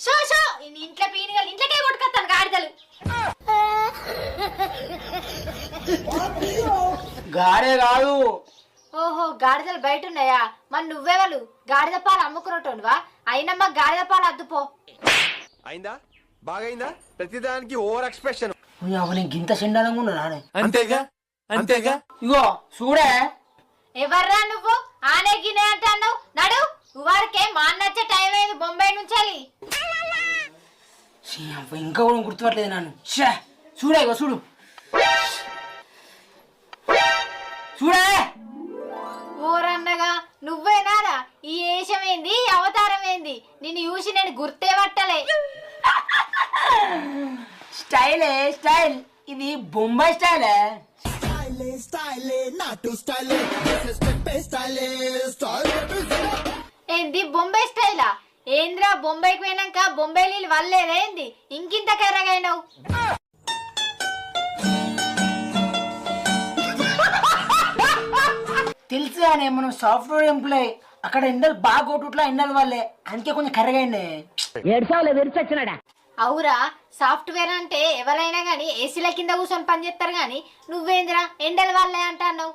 Show show ఇంట్లో పీనుగలు ఇంట్లోకే కొట్టుకొస్తాను గాడిదలు. గాడే కాదు. ఓహో గాడిదలు బయట ఉన్నాయా? మరి నువ్వెవరు గాడిద పాలు అమ్ముకున్నట్టువా? అయినమ్మా గాడిద పాలు అద్దుపో. అయిందా బాగైందా? ప్రతిదానికి ఓవర్ ఎక్స్ప్రెషన్. నేను గింత చెండాలంగా ఉన్నా. అంతేగా అంతేగా. ఇగో చూడే. ఎవర్రా నువ్వు ఆనే గినే అంటున్నావు? నడు వారికే మా అన్నచ్చే టైం అయింది బొంబాయి నుంచి. ఇంకా కూడా గుర్తుపట్టలేదు నన్ను. చూడే ఇగో చూడు చూడే. ఓరన్నగా నువ్వేనారా? ఈ ఏషం ఏంది, ఈ అవతారం ఏంది? నిన్ను చూసి నేను గుర్తే పట్టలే. స్టైలే స్టైల్, ఇది బొంబాయి స్టైలే. ఏంది బొంబాయి స్టైలా? ఏంద్రా బొంబాయికి పోయినాక బొంబాయి నీళ్ళు వల్లేదా ఏంది? ఇంకింత కర్రగైనావు. తెలుసు కానీ మనం సాఫ్ట్వేర్ ఎంప్లాయ్, అక్కడ ఎండలు బాగా కొట్టుట్లా ఎండల వల్లే, అందుకే కొంచెం కర్రగైంది. అవురా సాఫ్ట్వేర్ అంటే ఎవరైనా గానీ ఏసీల కింద కూర్చొని పని చేస్తారు గానీ నువ్వేంద్రా ఎండల వాళ్ళే అంటున్నావు.